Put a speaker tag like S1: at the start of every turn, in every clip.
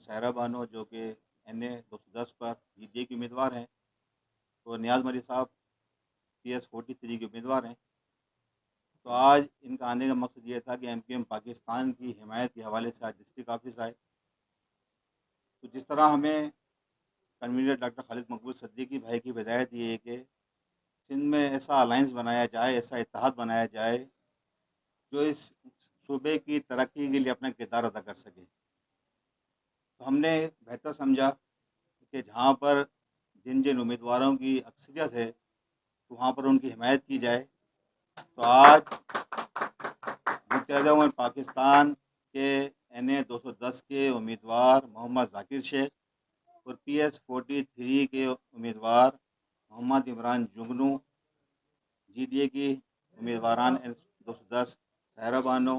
S1: سہرا بانو جو کہ NA 210 پر GDA کے امیدوار ہیں، تو نیاز مری صاحب PS 43 کے امیدوار ہیں۔ تو آج ان کا آنے کا مقصد یہ تھا کہ MQM پاکستان کی حمایت کے حوالے سے آج ڈسٹرکٹ آفس آئے۔ تو جس طرح ہمیں کنوینر ڈاکٹر خالد مقبول صدیقی بھائی کی ہدایت یہ ہے کہ سندھ میں ایسا الائنس بنایا جائے، ایسا اتحاد بنایا جائے جو اس صوبے کی ترقی کے لیے اپنا کردار ادا کر سکے۔ تو ہم نے بہتر سمجھا کہ جہاں پر جن امیدواروں کی اکثریت ہے وہاں پر ان کی حمایت کی جائے۔ تو آج متحدہ امم پاکستان کے NA 210 کے امیدوار محمد ذاکر شیخ اور PS 43 کے امیدوار محمد عمران جگنو، GDA کی امیدواران 210 سہرا بانو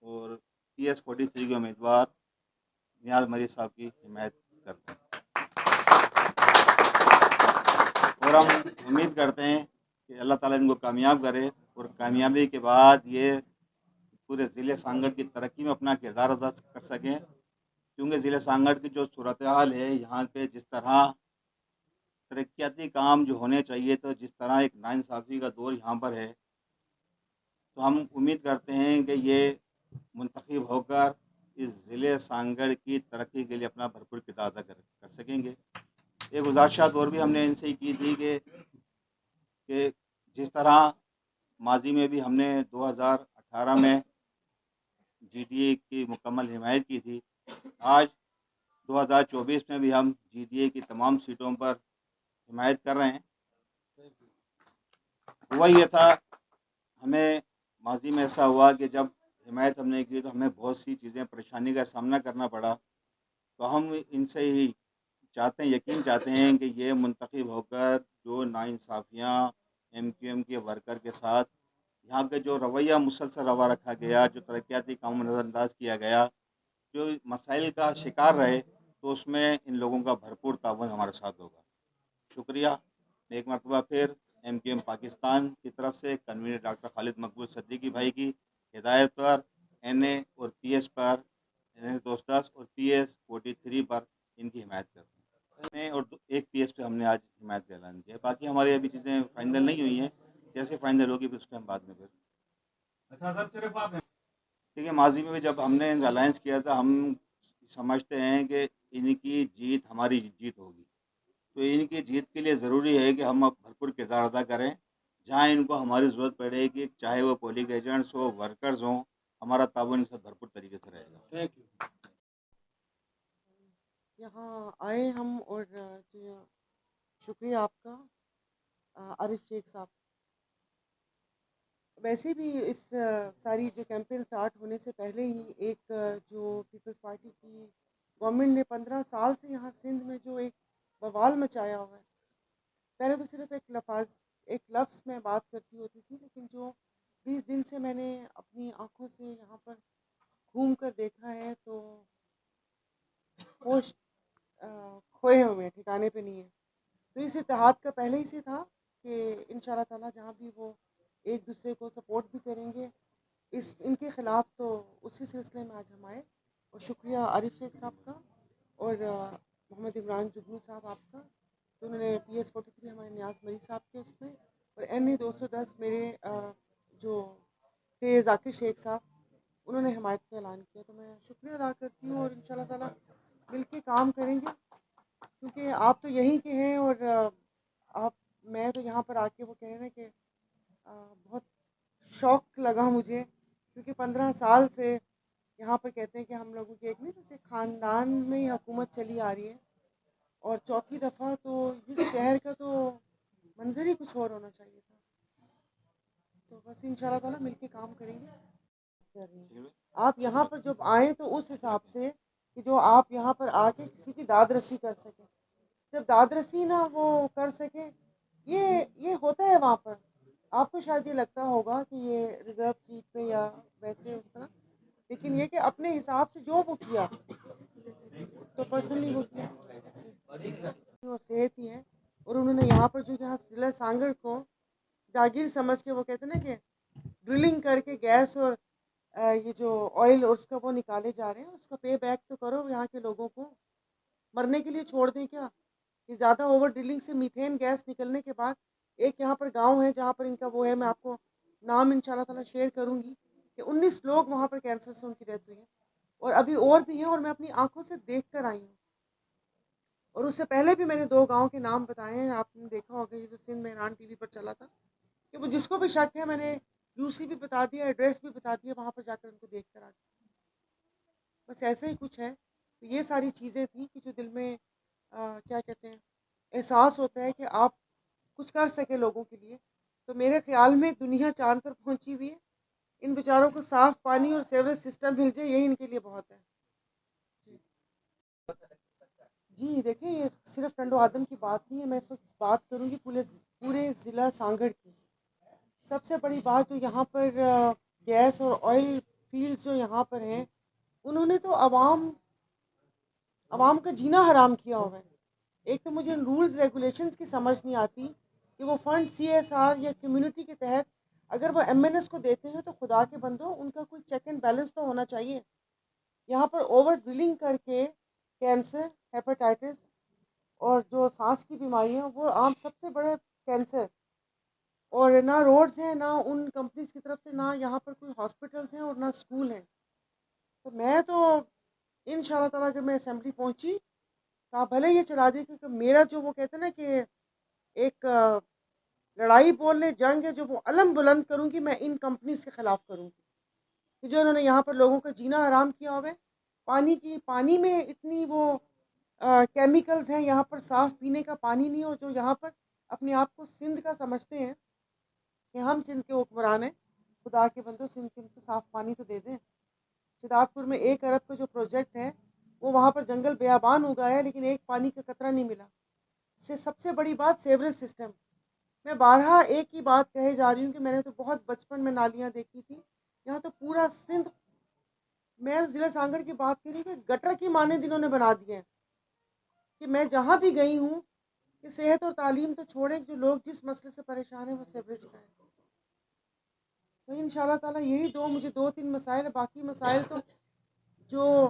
S1: اور PS 43 کے امیدوار نیاز مری صاحب کی حمایت کرتے ہیں، اور ہم امید کرتے ہیں کہ اللہ تعالیٰ ان کو کامیاب کرے اور کامیابی کے بعد یہ پورے ضلع سانگڑ کی ترقی میں اپنا کردار ادا کر سکیں، کیونکہ ضلع سانگڑ کی جو صورتحال ہے یہاں پہ جس طرح ترقیاتی کام جو ہونے چاہیے تو جس طرح ایک ناانصافی کا دور یہاں پر ہے، تو ہم امید کرتے ہیں کہ یہ منتخب ہو کر اس ضلع سانگڑ کی ترقی کے لیے اپنا بھرپور کردار ادا کر سکیں گے۔ ایک گزارشات اور بھی ہم نے ان سے کی تھی کہ جس طرح ماضی میں بھی ہم نے 2018 میں GDA کی مکمل حمایت کی تھی، آج 2024 میں بھی ہم GDA کی تمام سیٹوں پر حمایت کر رہے ہیں۔ ہوا یہ تھا، ہمیں ماضی میں ایسا ہوا کہ جب حمایت ہم نے کی تو ہمیں بہت سی چیزیں پریشانی کا سامنا کرنا پڑا، تو ہم ان سے ہی یقین چاہتے ہیں کہ یہ منتخب ہو کر جو ناانصافیاں MQM کے ورکر کے ساتھ یہاں کے جو رویہ مسلسل روا رکھا گیا، جو ترقیاتی کاموں نظر انداز کیا گیا، جو مسائل کا شکار رہے، تو اس میں ان لوگوں کا بھرپور تعاون ہمارے ساتھ ہوگا۔ شکریہ ایک مرتبہ پھر MQM پاکستان کی طرف سے کنوینر ڈاکٹر خالد مقبول صدیقی بھائی کی ہدایت پر NA اور PS پر NA 210 اور PS 43 پر ان کی حمایت کرتے ہیں، اور ایک PS پہ ہم نے آج حمایت کا اعلان کیا۔ باقی ہماری ابھی چیزیں فائنل نہیں ہوئی ہیں، جیسے فائنل ہوگی پھر اس کے ہم بعد میں پھر
S2: اچھا سر، صرف آپ ہیں؟
S1: دیکھیے ماضی میں بھی جب ہم نے الائنس کیا تھا ہم سمجھتے ہیں کہ ان کی جیت ہماری جیت ہوگی، تو ان کی جیت کے لیے ضروری ہے کہ ہم اب بھرپور کردار ادا کریں، جہاں ان کو ہماری ضرورت پڑے گی، چاہے وہ پولنگ ایجنٹس ہو، ورکرز ہوں، ہمارا تعاون ان سے بھرپور طریقے سے رہے گا۔
S2: Thank you.
S3: یہاں آئے ہم، اور شکریہ آپ کا عارف شیخ صاحب۔ ویسے بھی اس ساری جو کیمپین سٹارٹ ہونے سے پہلے ہی ایک جو پیپلز پارٹی کی گورنمنٹ نے 15 سال سے یہاں سندھ میں جو ایک بوال مچایا ہوا ہے، پہلے تو صرف ایک لفظ میں بات کرتی ہوتی تھی، لیکن جو 20 دن سے میں نے اپنی آنکھوں سے یہاں پر گھوم کر دیکھا ہے تو ہوش کھوئے ہوئے ہیں، ٹھکانے پہ نہیں ہے۔ تو اس اتحاد کا پہلے ہی سے تھا کہ ان شاء اللہ تعالیٰ جہاں بھی وہ ایک دوسرے کو سپورٹ بھی کریں گے ان کے خلاف، تو اسی سلسلے میں آج ہم آئے۔ اور شکریہ عارف شیخ صاحب کا اور محمد عمران جگنو صاحب آپ کا، تو انہوں نے PS 43 ہمارے نیاز مری صاحب کے اس میں، اور NA 210 میرے جو تھے ذاکر شیخ صاحب، انہوں نے حمایت کا اعلان کیا۔ تو میں شکریہ ادا کرتی ہوں، اور ان شاء اللہ تعالیٰ مل کے کام کریں گے، کیونکہ آپ تو یہیں کے ہیں، اور میں تو یہاں پر آ کے وہ کہہ رہے ہیں کہ بہت شوق لگا مجھے، کیونکہ 15 سال سے یہاں پر کہتے ہیں کہ ہم لوگوں کی ایک نہیں جیسے خاندان میں ہی حکومت چلی آ رہی ہے، اور چوتھی دفعہ تو اس شہر کا تو منظر ہی کچھ اور ہونا چاہیے تھا۔ تو بس ان شاء اللہ تعالیٰ مل کے کام کریں گے۔ آپ یہاں پر جب آئیں تو اس حساب سے کہ جو آپ یہاں پر آ کے کسی کی داد رسی کر سکیں، جب داد رسی نہ وہ کر سکیں، یہ ہوتا ہے وہاں پر۔ آپ کو شاید یہ لگتا ہوگا کہ یہ ریزرو سیٹ پہ یا ویسے اس طرح، لیکن یہ کہ اپنے حساب سے جو وہ کیا تو پرسنلی وہ کیا اور صحت ہی ہے، اور انہوں نے یہاں پر جو یہاں ضلع سانگڑ کو جاگیر سمجھ کے وہ کہتے ہیں نا کہ ڈرلنگ کر کے گیس اور یہ جو آئل اور اس کا وہ نکالے جا رہے ہیں، اس کا پے بیک تو کرو یہاں کے لوگوں کو، مرنے کے لیے چھوڑ دیں کیا؟ کہ زیادہ اوور ڈرلنگ سے میتھین گیس نکلنے کے بعد ایک یہاں پر گاؤں ہے جہاں پر ان کا وہ ہے، میں آپ کو نام ان شاء اللہ تعالیٰ شیئر کروں گی، کہ 19 لوگ وہاں پر کینسر سے ان کی ڈیتھ ہوئی ہے، اور ابھی اور بھی ہیں، اور میں اپنی آنکھوں سے دیکھ کر آئی ہوں۔ اور اس سے پہلے بھی میں نے 2 گاؤں کے نام بتائے ہیں، آپ نے دیکھا ہوگا یہ جو سندھ میں عمران ٹی وی پر چلا تھا، کہ وہ جس کو بھی شک ہے میں نے یوسی بھی بتا دیا، ایڈریس بھی بتا دیا، وہاں پر جا کر ان کو دیکھ کر آ جائیں۔ بس ایسا ہی کچھ ہے۔ تو یہ ساری چیزیں تھیں کہ جو دل میں کیا کہتے ہیں، احساس ہوتا ہے کہ آپ کچھ کر سکے لوگوں کے لیے۔ تو میرے خیال میں دنیا چاند پر پہنچی ہوئی ہے، ان بیچاروں کو صاف پانی اور سیوریج سسٹم مل جائے، یہی ان کے لیے بہت ہے۔ جی جی دیکھیں، یہ صرف ٹنڈو آدم کی بات نہیں ہے، میں اس وقت بات کروں گی پورے ضلع سانگھڑ کی۔ سب سے بڑی بات جو یہاں پر گیس اور آئل فیلڈز جو یہاں پر ہیں، انہوں نے تو عوام کا جینا حرام کیا ہوا ہے۔ ایک تو مجھے رولز ریگولیشنز کی سمجھ نہیں آتی کہ وہ فنڈ CSR یا کمیونٹی کے تحت اگر وہ MNS کو دیتے ہیں تو خدا کے بندو ان کا کوئی چیک اینڈ بیلنس تو ہونا چاہیے۔ یہاں پر اوور ڈرلنگ کر کے کینسر، ہیپاٹائٹس اور جو سانس کی بیماریاں، وہ عام سب سے بڑے کینسر، اور نہ روڈز ہیں، نہ ان کمپنیز کی طرف سے، نہ یہاں پر کوئی ہاسپٹلس ہیں اور نہ اسکول ہیں۔ تو میں تو ان شاء اللہ تعالیٰ اگر میں اسمبلی پہنچی تو آپ بھلے یہ چلا دی، کیونکہ میرا جو وہ کہتے ہیں نا کہ ایک لڑائی بولنے جنگ ہے، جو وہ علم بلند کروں گی، میں ان کمپنیز کے خلاف کروں گی کہ جو انہوں نے یہاں پر لوگوں کا جینا حرام کیا ہوا ہے۔ پانی میں اتنی وہ کیمیکلز ہیں، یہاں پر صاف پینے کا پانی نہیں ہو، جو یہاں پر اپنے آپ کو سندھ کا سمجھتے ہیں کہ ہم سندھ کے حکمران ہیں۔ خدا کے بندو، سندھ کے ان کو صاف پانی تو دے دیں۔ شداد پور میں 1 ارب کا جو پروجیکٹ ہے، وہ وہاں پر جنگل بیابان اگایا ہے، لیکن ایک پانی کا قطرہ نہیں ملا۔ سب سے بڑی بات سیوریج سسٹم۔ میں بارہا ایک ہی بات کہے جا رہی ہوں کہ میں نے تو بہت بچپن میں نالیاں دیکھی تھی، یہاں تو پورا سندھ، میں ضلع سانگھڑ کی بات کر رہی ہوں کہ گٹر کی مانند انہوں نے بنا دیے ہیں، کہ میں جہاں بھی گئی ہوں کہ صحت اور تعلیم تو چھوڑیں، جو لوگ جس مسئلے سے پریشان ہیں وہ سیوریج کا ہے۔ تو ان شاء اللہ تعالیٰ یہی مجھے 2-3 مسائل ہیں، باقی مسائل تو جو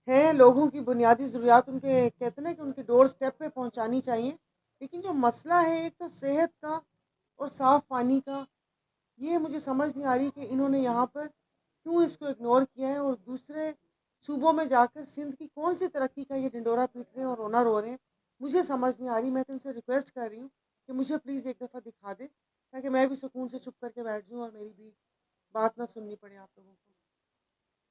S3: ہیں لوگوں کی بنیادی ضروریات ان کے کہتے ہیں نا کہ ان کے ڈور سٹیپ پہ پہنچانی چاہیے، لیکن جو مسئلہ ہے ایک تو صحت کا اور صاف پانی کا، یہ مجھے سمجھ نہیں آ رہی کہ انہوں نے یہاں پر کیوں اس کو اگنور کیا ہے، اور دوسرے صوبوں میں جا کر سندھ کی کون سی ترقی کا یہ ڈنڈورا پیٹ رہے ہیں اور رونا رو رہے ہیں، مجھے سمجھ نہیں آ رہی۔ میں تو ان سے ریکویسٹ کر رہی ہوں کہ مجھے پلیز ایک دفعہ دکھا دے، تاکہ میں بھی سکون سے چپ کر کے بیٹھ جاؤں اور میری بھی بات نہ سننی پڑے آپ لوگوں کو۔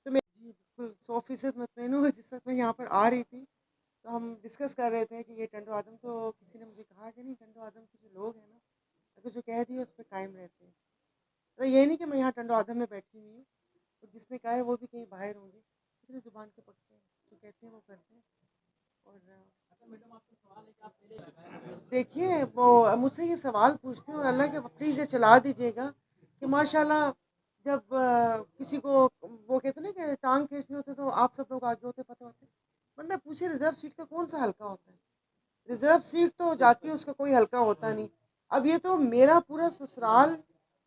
S3: تو میں جی بالکل 100% مطمئن ہوں۔ اور جس وقت میں یہاں پر آ رہی تھی تو ہم ڈسکس کر رہے تھے کہ یہ ٹنڈو آدم، تو کسی نے مجھے کہا کہ نہیں، ٹنڈو آدم کے جو لوگ ہیں نا، اگر جو کہہ دیے اس پہ قائم رہتے ہیں۔ تو یہ نہیں کہ میں یہاں ٹنڈو آدم میں بیٹھی ہوئی ہوں، اور جس نے کہا ہے وہ بھی کہیں باہر ہوں گے، اتنے زبان کے پکے ہیں، جو کہتے ہیں وہ کرتے ہیں۔ اور دیکھیے، وہ مجھ سے یہ سوال پوچھتے ہیں، اور اللہ کے پلیز یہ چلا دیجیے گا کہ ماشاءاللہ جب کسی کو وہ کہتے ہیں نا کہ ٹانگ کھینچنے ہوتے تو آپ سب لوگ آگے ہوتے، پتہ ہوتے، بندہ پوچھے ریزرو سیٹ کا کون سا ہلکا ہوتا ہے؟ ریزرو سیٹ تو جاتی ہے، اس کا کوئی ہلکا ہوتا نہیں۔ اب یہ تو میرا پورا سسرال،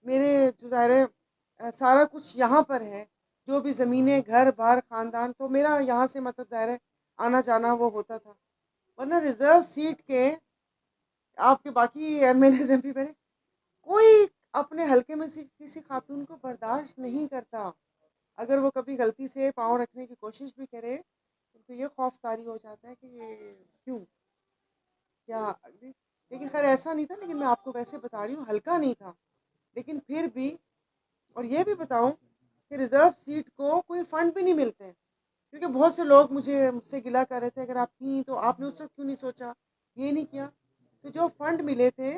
S3: میرے جو ظاہر ہے سارا کچھ یہاں پر ہے، جو بھی زمینیں، گھر بار، خاندان، تو میرا یہاں سے مطلب ظاہر ہے آنا جانا وہ ہوتا تھا، ورنہ ریزرو سیٹ کے آپ کے باقی MLAs MP بنے کوئی اپنے حلقے میں سے کسی خاتون کو برداشت نہیں کرتا۔ اگر وہ کبھی غلطی سے پاؤں رکھنے کی کوشش بھی کرے تو یہ خوف طاری ہو جاتا ہے کہ یہ کیوں کیا، لیکن خیر ایسا نہیں تھا، لیکن میں آپ کو ویسے بتا رہی ہوں ہلکا نہیں تھا، لیکن پھر بھی۔ اور یہ بھی بتاؤں کہ ریزرو سیٹ کو کوئی فنڈ بھی نہیں ملتے ہیں، کیونکہ بہت سے لوگ مجھ سے گلا کر رہے تھے اگر آپ تھیں تو آپ نے اس وقت کیوں نہیں سوچا، یہ نہیں کیا۔ تو جو فنڈ ملے تھے،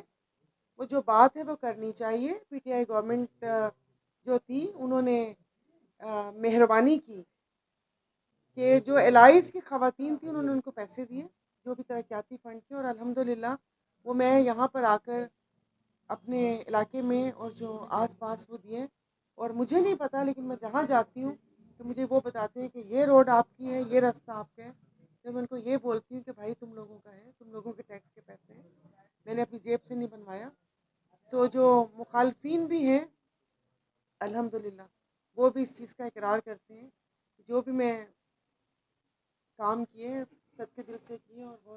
S3: وہ جو بات ہے وہ کرنی چاہیے۔ PTI گورنمنٹ جو تھی، انہوں نے مہربانی کی کہ جو LIs کی خواتین تھیں انہوں نے ان کو پیسے دیے، جو بھی ترقیاتی فنڈ تھے، اور الحمدللہ وہ میں یہاں پر آ کر اپنے علاقے میں اور جو آس پاس وہ دیے۔ اور مجھے نہیں پتہ، لیکن میں جہاں جاتی ہوں تو مجھے وہ بتاتے ہیں کہ یہ روڈ آپ کی ہے، یہ راستہ آپ کا ہے۔ تو میں ان کو یہ بولتی ہوں کہ بھائی تم لوگوں کا ہے، تم لوگوں کے ٹیکس کے پیسے ہیں، میں نے اپنی جیب سے نہیں بنوایا۔ تو جو مخالفین بھی ہیں الحمدللہ وہ بھی اس چیز کا اقرار کرتے ہیں جو بھی میں کام کیے سچے دل سے کیے اور بہت